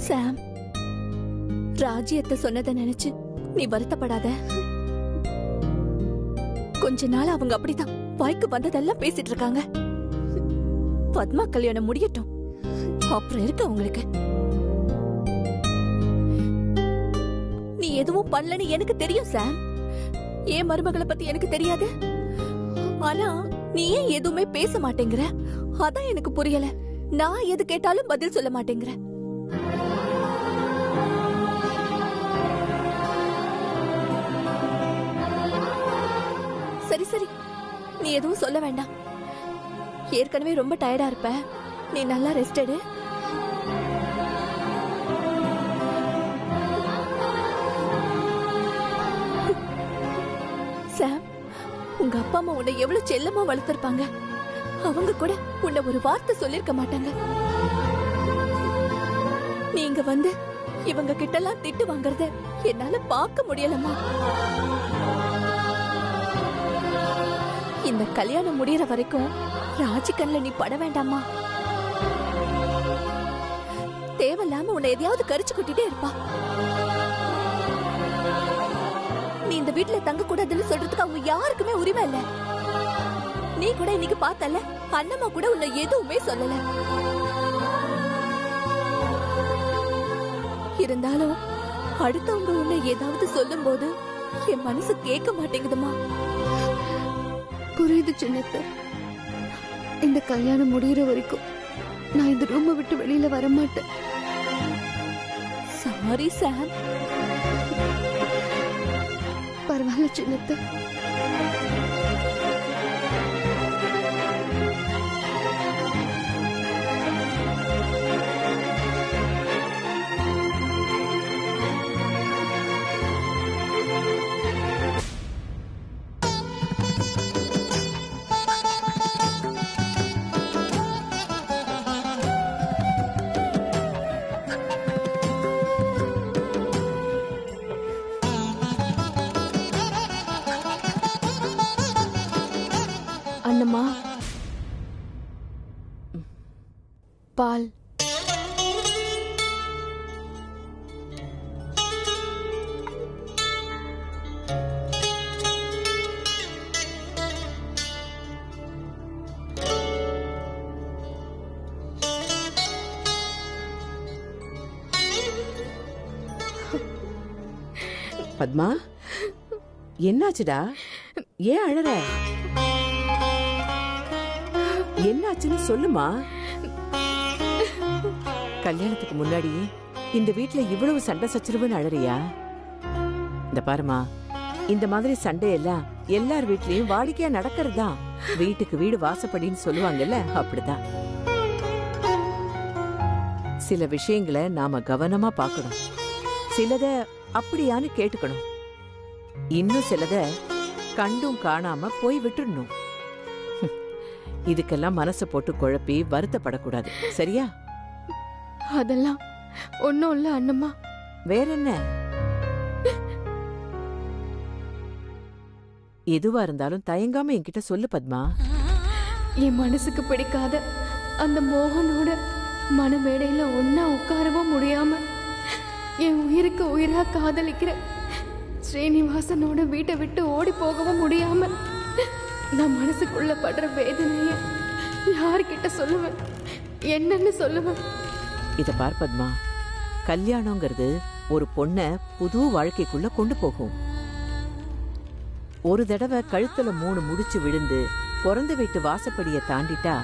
சாம், ராஜ்யத்தை சொன்னதை நினைச்சு நீ வருத்தப்படாத. கொஞ்ச நாள் அவங்க அப்படிதான் வாய்க்கு வந்ததெல்லாம் பேசிட்டு இருக்காங்க. பத்மா கல்யாணம் முடியட்டும், அப்புறம் இருக்கு அவங்களுக்கு. நீ எதுவும் பண்ணலன்னு எனக்கு தெரியும் சாம். ஏன் மருமகளை பத்தி எனக்கு தெரியாது. ஆனா நீ ஏன் எதுவுமே பேச மாட்டேங்கிற? அதான் எனக்கு புரியல. நான் எது கேட்டாலும் பதில் சொல்ல மாட்டேங்கிற. சரி சரி, நீ எதுவும் சொல்ல வேண்டாம். ஏற்கனவே ரொம்ப டயர்டா இருப்ப. நீ நல்லா ரெஸ்ட் எடு. சாம், உங்க அப்பா அம்மா உன்னை எவ்வளவு செல்லமா வளர்த்திருப்பாங்க. அவங்க கூட உன்னை ஒரு வார்த்தை சொல்லிருக்க மாட்டாங்க. நீங்க வந்து இவங்க கிட்டலாம் திட்டு வாங்கறத என்னால பார்க்க முடியலம்மா. இந்த கல்யாணம் முடியற வரைக்கும் ராஜிக்கண்ல நீ பட வேண்டாமா. தேவையில்லாம உன்னை எதையாவது கரிச்சு கொட்டிட்டே இருப்பா. நீ இந்த வீட்டுல தங்க கூடாதுன்னு சொல்றதுக்கு அவங்க யாருக்குமே உரிமை இல்ல. நீ கூட இன்னைக்கு பார்த்தல, அண்ணம்மா கூட உன்னை எதுவுமே சொல்லல. இருந்தாலும் அடுத்தவங்க உன்னை ஏதாவது சொல்லும் போது என் மனசு கேட்க மாட்டேங்குதுமா. புரியுது சின்னத்தை. இந்த கல்யாணம் முடியற வரைக்கும் நான் இந்த ரூமை விட்டு வெளியில வர மாட்டேன். சாரி சாம். பரவாயில்ல சின்னத்தை. அண்ணம்மா, பால். பத்மா, என்னாச்சுடா? ஏன் அழற? என்னாச்சுன்னு சொல்லுமா. கல்யாணத்துக்கு முன்னாடி இந்த வீட்டுல இவ்வளவு சண்டை சச்சரவுன்னு அழறியா? இந்த பாருமா, இந்த மாதிரி சண்டை எல்லாம் எல்லார் வீட்லயும் வாடிக்கையா நடக்கிறதுதான். வீட்டுக்கு வீடு வாசப்படின்னு சொல்லுவாங்கல்ல, அப்படிதான். சில விஷயங்களை நாம கவனமா பார்க்கணும். சிலத அப்படியான்னு கேட்டுக்கணும். இன்னும் சிலத கண்டும் காணாம போய் விட்டுடணும். இதுக்கெல்லாம் மனசை போட்டு குழப்பி வருத்தப்படக்கூடாது, சரியா? அதெல்லாம் ஒன்னும் இல்ல அண்ணம்மா. வேற என்ன? எதுவா இருந்தாலும் தயங்காம என்கிட்ட சொல்லு பத்மா. என் மனசுக்கு பிடிக்காத அந்த மோகனோட மனமேடையில ஒன்னா உட்காரவும் முடியாம, என் உயிருக்கு உயிரா காதலிக்கிற ஸ்ரீனிவாசனோட வீட்டை விட்டு ஓடி போகவும் முடியாம, நான் மனசுக்குள்ள படுற வேதனைய யார்கிட்ட சொல்லுவேன்? என்னன்னு சொல்லுவேன்? இத பார் பத்மா, கல்யாணங்கிறது ஒரு பொண்ண புது வாழ்க்கைக்குள்ள கொண்டு போகும். ஒரு தடவை கழுத்துல 3 முடிச்சு விழுந்து பிறந்த வீட்டு வாசப்படியை தாண்டிட்டா,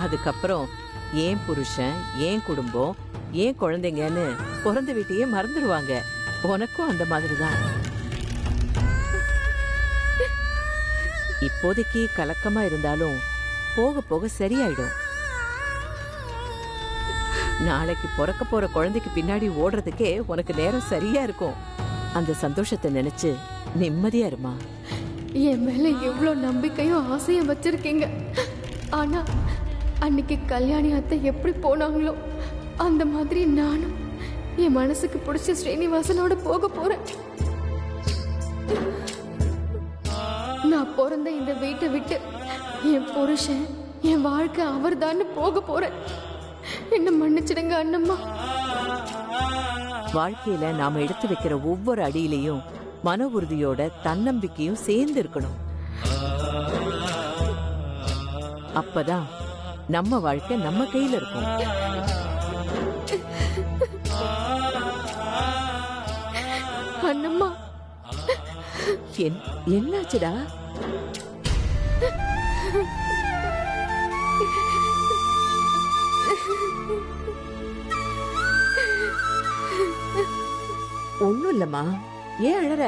அதுக்கப்புறம் ஏன் புருஷன், ஏன் குடும்பம், ஏன் குழந்தைங்கன்னு பிறந்த வீட்டையே மறந்துடுவாங்க. உனக்கும் அந்த மாதிரிதான். இப்போதைக்கு கலக்கமா இருந்தாலும் போக போக சரியாயிடும். நாளைக்கு பிறக்க போற குழந்தைக்கு பின்னாடி ஓடுறதுக்கே உனக்கு நேரம் சரியா இருக்கும். அந்த சந்தோஷத்தை நினைச்சு நிம்மதியா இருமா. என் மேல எவ்வளவு நம்பிக்கையும் ஆசையும் வச்சிருக்கீங்க. ஆனா அன்னைக்கு கல்யாணி அத்தை எப்படி போனாங்களோ அந்த மாதிரி நானும் என் மனசுக்கு பிடிச்ச ஸ்ரீனிவாசனோட போக போறேன். நான் பிறந்த இந்த வீட்டை விட்டு என் புருஷன், என் வாழ்க்கை அவர்தான்னு போக போறேன். என்ன மன்னிச்சிடுங்க அண்ணம்மா. வாழ்க்கையில நாம எடுத்து வைக்கிற ஒவ்வொரு அடியிலையும் மன உறுதியோட தன்னம்பிக்கையும் சேர்ந்து இருக்கணும். அப்பதான் நம்ம வாழ்க்கை நம்ம கையில இருக்கும். அண்ணம்மா, என்னாச்சுடா? ஒண்ணும் இல்லம்மா, ஏன் அழற?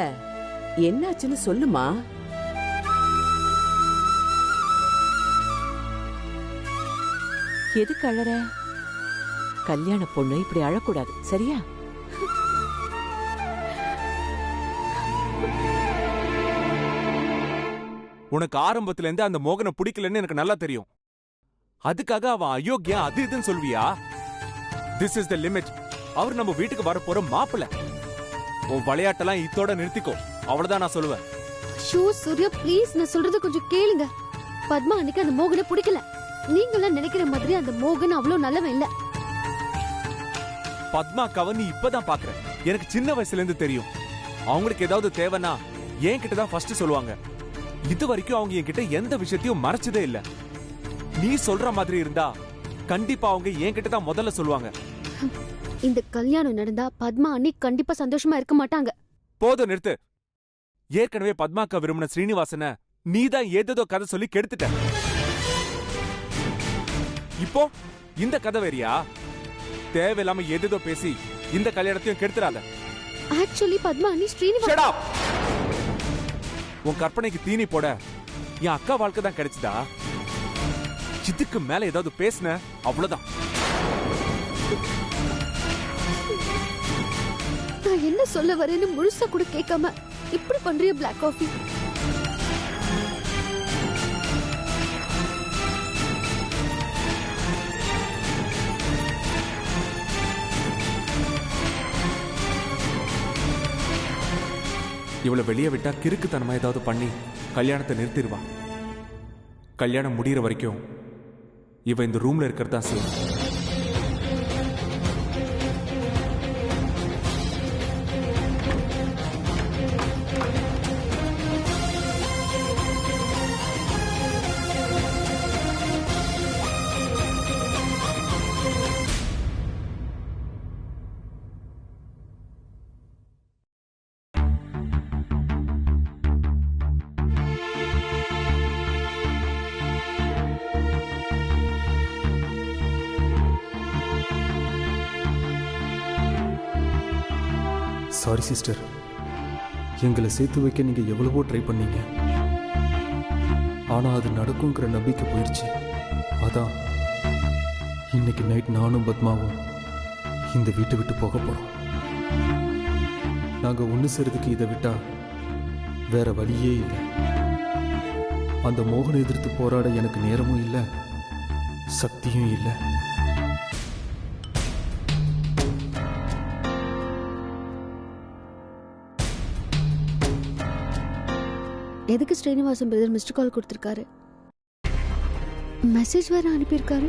என்னாச்சுன்னு சொல்லுமா. எதுக்கு அழற? கல்யாண பொண்ணு இப்படி அழக்கூடாது, சரியா? உனக்கு ஆரம்பத்துல இருந்து அந்த மோகனை பிடிக்கலன்னு எனக்கு நல்லா தெரியும். அதுக்காக அவன் அயோக்கியா அது இதுன்னு சொல்வியா? This is the limit. அவர் நம்ம வீட்டுக்கு வர போற மாப்பிள்ள. உன் விளையாட்டெல்லாம் இத்தோட நிறுத்திக்கோ, அவ்வளவுதான் நான் சொல்லுவேன். ஷோ சூர்யா, ப்ளீஸ் நான் சொல்றத கொஞ்சம் கேளுங்க. பத்மா அன்னைக்கு அந்த மோகனை பிடிக்கல. நீங்களாம் நினைக்கிற மாதிரி அந்த மோகன் அவ்வளவு நல்லவன் இல்ல. பத்மா கவனி இப்பதான் பாக்குற. எனக்கு சின்ன வயசுல இருந்து தெரியும். அவங்களுக்கு ஏதாவது தேவைன்னா என்கிட்ட தான் ஃபர்ஸ்ட் சொல்லுவாங்க. இது வரைக்கும் அவங்க என்கிட்ட எந்த விஷயத்தையும் மறைச்சதே இல்ல. நீ சொல்ற மாதிரி இருந்தா கண்டிப்பா அவங்க என்கிட்ட தான் முதல்ல சொல்லுவாங்க. இந்த கல்யாணம் நடந்தா பத்மா அண்ணி கண்டிப்பா சந்தோஷமா இருக்க மாட்டாங்க. போதும், நிறுத்து. ஏற்கனவே பத்மாக்கா விரும்பின ஸ்ரீனிவாசன நீதான் ஏதேதோ கதை சொல்லி கெடுத்துட்ட. இப்போ இந்த கதை வேறியா? தேவையில்லாம ஏதேதோ பேசி இந்த கல்யாணத்தையும் கெடுத்துறாத. ஆக்சுவலி பத்மா அண்ணி ஸ்ரீனிவாசன். Shut up! உன் கற்பனைக்கு தீனி போட என் அக்கா வாழ்க்கை தான் கிடைச்சதா? இதுக்கு மேல ஏதாவது பேசுன அவ்வளவுதான். நான் என்ன சொல்ல வரேன்னு முழுசா கூட கேட்காம இப்படி பண்றிய பிளாக் காஃபி. இவளை வெளியே விட்டா கிறுக்குத்தனமா ஏதாவது பண்ணி கல்யாணத்தை நிறுத்திடுவா. கல்யாணம் முடிகிற வரைக்கும் இவ இந்த ரூம்ல இருக்கிறதா சரி. சாரி சிஸ்டர், எங்களை சேர்த்து வைக்க நீங்க எவ்வளவோ ட்ரை பண்ணீங்க. ஆனா அது நடக்குங்கிற நம்பிக்கை போயிடுச்சு. அதான் இன்னைக்கு நைட் நானும் பத்மாவும் இந்த வீட்டை விட்டு போக போறோம். நாங்க ஒன்று சேர்றதுக்கு இதை விட்டா வேற வழியே இல்லை. அந்த மோகனை எதிர்த்து போராட எனக்கு நேரமும் இல்லை, சக்தியும் இல்லை. எதுக்கு ஸ்ரீனிவாசன் பிரதர் மிஸ்டு கால் கொடுத்திருக்காரு? மெசேஜ் வேற அனுப்பியிருக்காரு.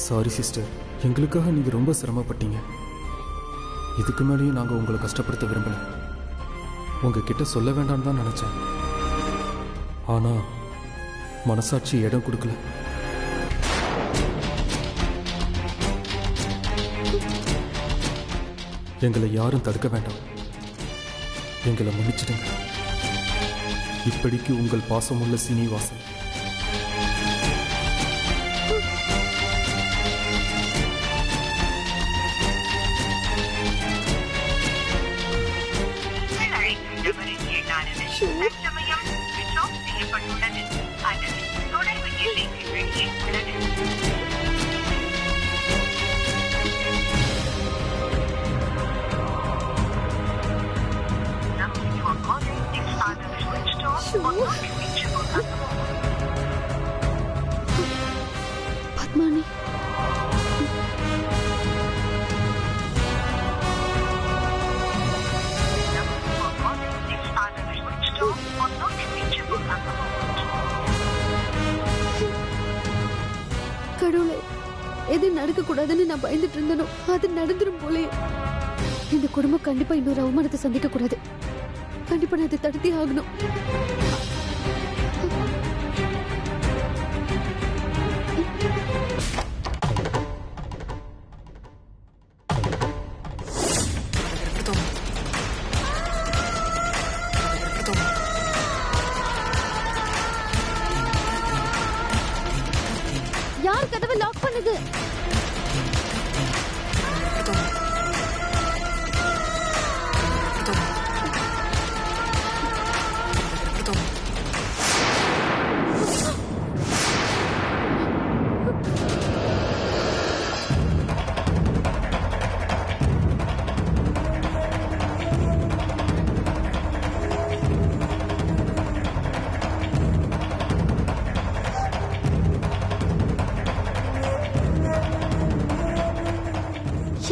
சாரி சிஸ்டர், எங்களுக்காக நீங்க ரொம்ப சிரமப்பட்டீங்க. இதுக்கு மேலேயும் நாங்க உங்களை கஷ்டப்படுத்த விரும்பல. உங்ககிட்ட சொல்ல வேண்டாம்னு தான் நினைச்சேன். ஆனா மனசாட்சி இடம் கொடுக்கல. எங்களை யாரும் தடுக்க வேண்டாம். எங்களை மன்னிச்சிடுங்க. இப்படிக்கு உங்கள் பாசமுள்ள சீனிவாசன். பத்மானி, கடவுளே, எது நடக்க கூடாதுன்னு நான் பயந்துட்டு இருந்தனோ அது நடந்துரும் போலயே. இந்த குடும்பம் கண்டிப்பா இன்னொரு அவமானத்தை சந்திக்க கூடாது. கண்டிப்பா நான் அதை தடுத்தே ஆகணும். யார் கதவை லாக் பண்ணுது?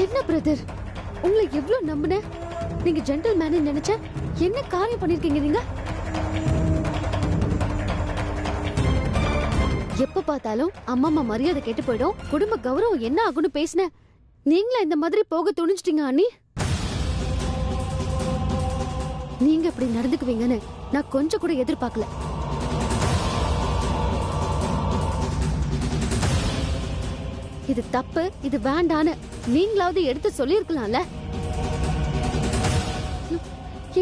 என்ன பிரதர், உங்களை எவ்வளவு நம்பினேன். நீங்க ஜென்டில்மேன் நினைச்சேன். என்ன காரியம் பண்ணிருக்கீங்க நீங்க? எப்ப பார்த்தாலும் அம்மா மரியாதை கேட்டு போயிடும், குடும்ப கௌரவம் என்ன ஆகும்னு பேசின. நீங்களா இந்த மாதிரி போக துணிச்சிட்டீங்க அண்ணி. நீங்க இப்படி நடந்துக்குவீங்கன்னு நான் கொஞ்சம் கூட எதிர்பார்க்கல. இது தப்பு, இது வேண்டான்னு நீங்களாவது எடுத்து சொல்லிருக்கலாம்ல.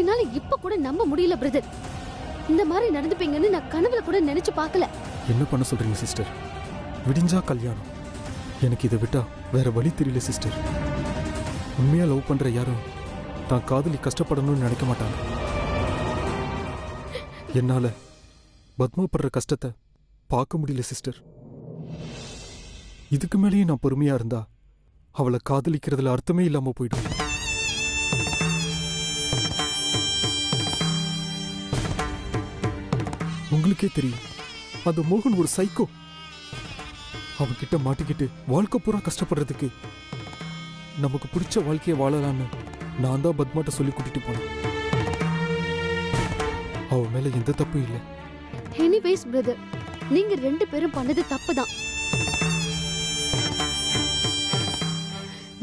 என்னால இப்ப கூட நம்ப முடியல பிரதர். இந்த மாதிரி நடந்துப்பீங்கன்னு நான் கனவுல கூட நினைச்சு பார்க்கல. என்ன பண்ண சொல்றீங்க சிஸ்டர்? விடிஞ்சா கல்யாணம். எனக்கு இதை விட்டா வேற வழி தெரியல சிஸ்டர். உண்மையா லவ் பண்ற யாரும் தான் காதலி கஷ்டப்படணும்னு நினைக்க மாட்டாங்க. என்னால பத்மா படுற கஷ்டத்தை பார்க்க முடியல சிஸ்டர். இதுக்கு மேலேயும் நான் பொறுமையா இருந்தா அவளை காதலிக்கிறதுல அர்த்தமே இல்லாம போயிடும். உங்களுக்கே தெரியும், அந்த மோகன் ஒரு சைக்கோ. அவன்கிட்ட மாட்டிக்கிட்டு வாழ்க்கை பூரா கஷ்டப்படுறதுக்கு நமக்கு பிடிச்ச வாழ்க்கையை வாழலான்னு நான் தான் பத்மாட்ட சொல்லி கூட்டிட்டு போனேன். அவ மேல எந்த தப்பும் இல்லை. எனிவேஸ் பிரதர், நீங்க ரெண்டு பேரும் பண்ணது தப்புதான்.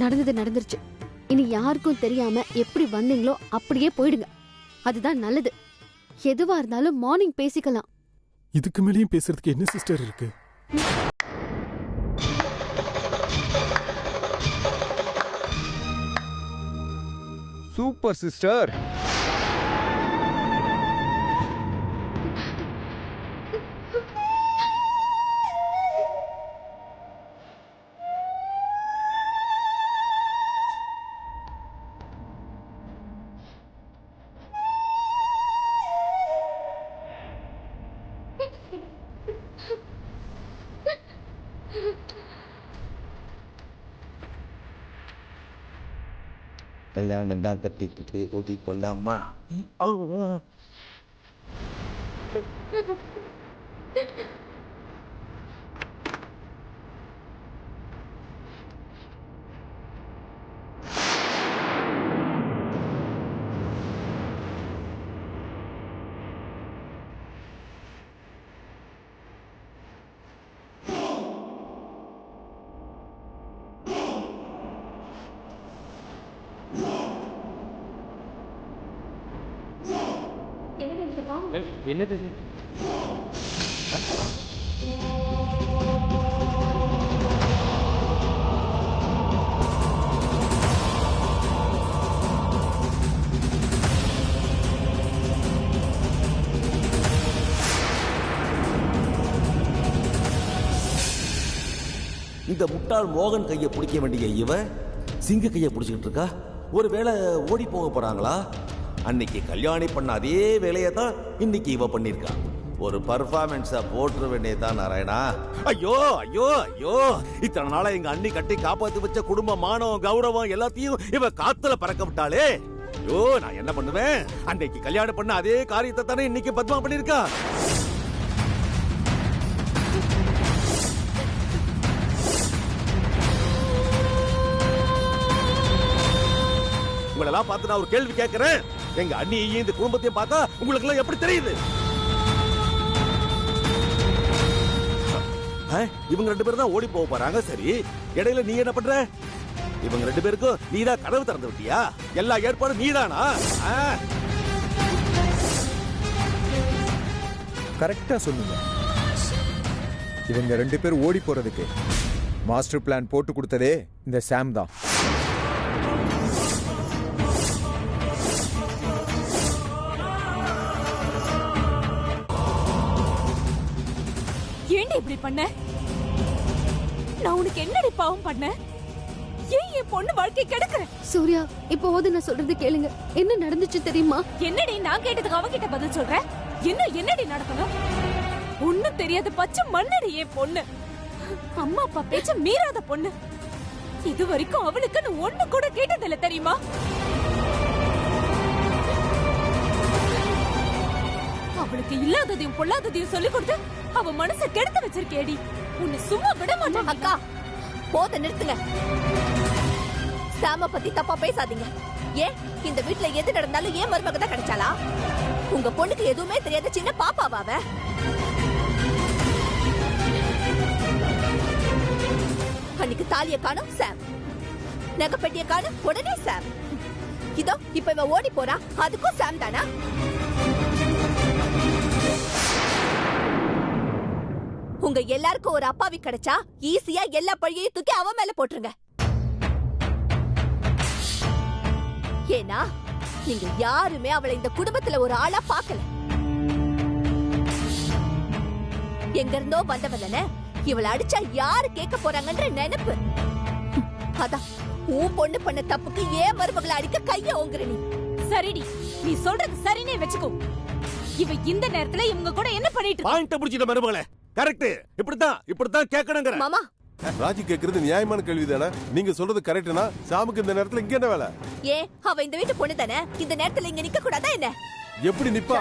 நடந்தது நடந்துருச்சு. இனி யாருக்கும் தெரியாம எப்படி வந்தீங்களோ அப்படியே போயிடுங்க. அதுதான் நல்லது. எதுவா இருந்தாலும் மார்னிங் பேசிக்கலாம். இதுக்கு மேலேயும் பேசுறதுக்கு என்ன சிஸ்டர் இருக்கு? Super sister. கல்யாணம் தான் கட்டிக்கிட்டு ஓட்டி கொண்டாமா. என்னது? இந்த முட்டாள் மோகன் கையை பிடிக்க வேண்டிய இவ சிங்க கையை பிடிச்சிக்கிட்டு இருக்கா. ஒருவேளை ஓடி போக போறாங்களா? அன்னைக்கு கல்யாணி பண்ண அதே வேலையை தான் இன்னைக்கு இவ பண்ணிருக்கா. ஒரு பர்ஃபார்மன்ஸ போட்டுற வேண்டியதான் நாராயணா. ஐயோ ஐயோ ஐயோ, இத்தனை நாளா எங்க அண்ணி கட்டி காப்பாத்தி வச்ச குடும்ப மானம் கௌரவம் எல்லாத்தையும் இவ காத்துல பறக்க விட்டாளே. ஐயோ, நான் என்ன பண்ணுவேன்? அன்னைக்கு கல்யாணம் பண்ண அதே காரியத்தை தானே இன்னைக்கு பத்மா பண்ணிருக்கா. உங்களெல்லாம் பார்த்து நான் ஒரு கேள்வி கேட்கிறேன். எங்க அண்ணியையும் இந்த குடும்பத்தையும் பார்த்தா உங்களுக்கு எல்லாம் எப்படி தெரியுது? இவங்க 2 பேரும் தான் ஓடி போக போறாங்க. சரி, இடையில நீ என்ன பண்ற? இவங்க 2 பேருக்கும் நீதான் கதவு திறந்து விட்டியா? எல்லா ஏற்பாடும் நீதானா? கரெக்டா சொன்னீங்க. இவங்க 2 பேர் ஓடி போறதுக்கு மாஸ்டர் பிளான் போட்டு கொடுத்ததே இந்த சாம் தான். ஏன்டி இப்படி பண்ண? நான் உனக்கு என்னடி பாவம் பண்ண? ஏன் என் பொண்ணு வாழ்க்கை கெடுக்கிற? சூர்யா, இப்போது நான் சொல்றது கேளுங்க. என்ன நடந்துச்சு தெரியுமா? என்னடி நான் கேட்டதுக்கு அவகிட்ட பதில் சொல்ற? என்னடி நடக்கணும்? ஒண்ணும் தெரியாத பச்சை மண்ணடி என் பொண்ணு. அம்மா அப்பா பேச்ச மீறாத பொண்ணு. இது வரைக்கும் அவளுக்கு நான் ஒண்ணு கூட கேட்டதில்ல தெரியுமா? அவளுக்கு இல்லாததையும் பொல்லாததையும் சொல்லி கொடுத்து அவ மனச கெடுத்து வச்சிருக்கேடி. உன்னை சும்மா விட மாட்டேன். அக்கா, போத நிறுத்துங்க. சாம பத்தி தப்பா பேசாதீங்க. ஏன் இந்த வீட்ல எது நடந்தாலும் ஏன் மருமக தான் கிடைச்சாளா? உங்க பொண்ணுக்கு எதுவுமே தெரியாத சின்ன பாப்பாவா அவ? அன்னைக்கு தாலிய காணும் சாம், நகைப்பெட்டிய காணும் உடனே சாம். இதோ இப்ப இவ ஓடி போறா, அதுக்கும் சாம் தானா? உங்க எல்லாருக்கும் ஒரு அப்பாவி கிடைச்சா ஈஸியா எல்லா பழியையும் தூக்கி அவ மேல போட்டுருங்க. ஏன்னா நீங்க யாருமே அவளை இந்த குடும்பத்துல ஒரு ஆளா பாக்கல. எங்க இருந்தோ வந்தவன இவளை அடிச்சா யாரு கேட்க போறாங்கன்ற நினைப்பு. அதான் உன் பொண்ணு பண்ண தப்புக்கு ஏன் மருமகளை அடிக்க கைய ஓங்குற நீ? சரிடி, நீ சொல்றது சரினே வெச்சுக்கோ. இவ இந்த நேரத்துல இவங்க கூட என்ன பண்ணிட்டு? பாயிண்ட புடிச்சிட்ட மருமகளே. கரெக்ட். இப்படிதான் கேட்கணுங்கற. மாமா, ராஜி கேக்குறது நியாயமான கேள்விதானே? நீங்க சொல்றது கரெக்ட்னா சாமுக்கு இந்த நேரத்துல இங்க என்ன வேலை? ஏன் அவ இந்த வீட்டு பொண்ணு தானே? இந்த நேரத்துல இங்க நிக்க கூடாதா என்ன? எப்படி நிப்பா?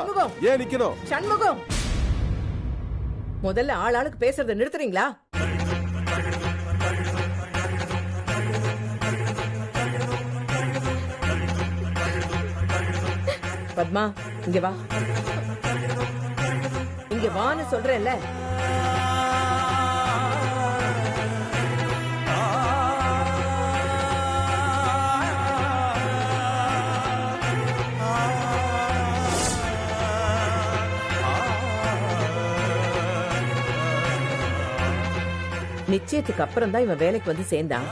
ஏன் நிக்கணும்? சண்முகம், முதல்ல ஆளாளுக்கு பேசுறத நிறுத்துறீங்களா? பத்மா, இங்க வா. இங்க வான்னு சொல்றேன்ல. நிச்சயத்துக்கு அப்புறம் தான் இவன் வேலைக்கு வந்து சேர்ந்தான்.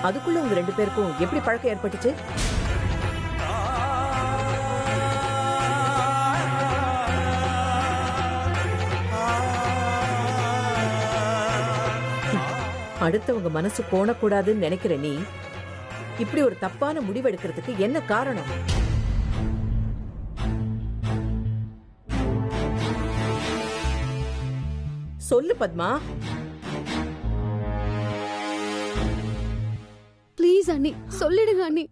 அதுக்குள்ள உங்க 2 பேருக்கும் எப்படி பழக்கம் ஏற்பட்டுச்சு? அடுத்தவங்க மனசு கோணக்கூடாதுன்னு நினைக்கிற நீ இப்படி ஒரு தப்பான முடிவு எடுக்கிறதுக்கு என்ன காரணம்? சொல்லு பத்மா. ப்ளீஸ் அண்ணி, சொல்லிடுங்க அண்ணி.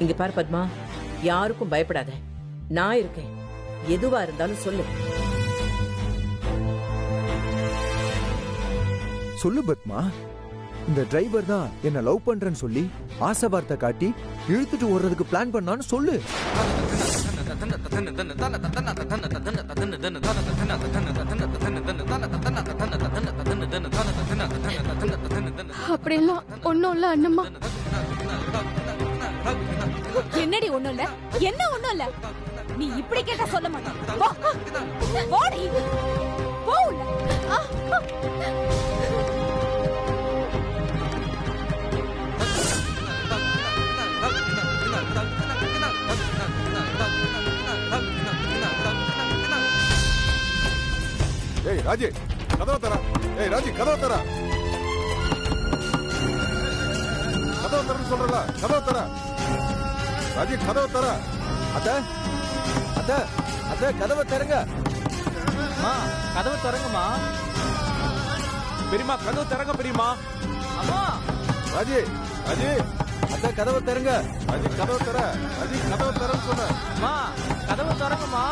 இங்க பாரு பத்மா, யாருக்கும் பயப்படாத. நான் இருக்கேன். எதுவா இருந்தாலும் சொல்லு. சொல்லு பத்மா. இந்த டிரைவர் தான் என்ன லவ் பண்றேன்னு சொல்லி ஆசை வார்த்தை காட்டி இழுத்துட்டு ஓடுறதுக்கு பிளான் பண்ணான்னு சொல்லு. அப்படியெல்லாம் ஒன்னும் இல்ல அண்ணம்மா. என்னடி ஒண்ணும் இல்ல? என்ன ஒண்ணும் இல்ல? நீ இப்படி கேட்டா சொல்ல மாட்டேன். போடி, போ உள்ள. ஏய் ராஜி, கதவை தரா. ஏய் ராஜி, கதவை தரா. கதவை தரன்னு சொல்றல, கதவை தரா. ராஜி, கதவை தரா. அத்த அத்த அத்த கதவை திறங்க. கதவு திறங்குமா. பெரியமா, கதவு திறங்க பெரியமா. அம்மா, ராஜி, ராஜி, அத்த கதவை திறங்க. ராஜி, கதவை தர. ராஜி, கதவை தரன்னு சொன்ன. அம்மா, கதவு திறங்குமா.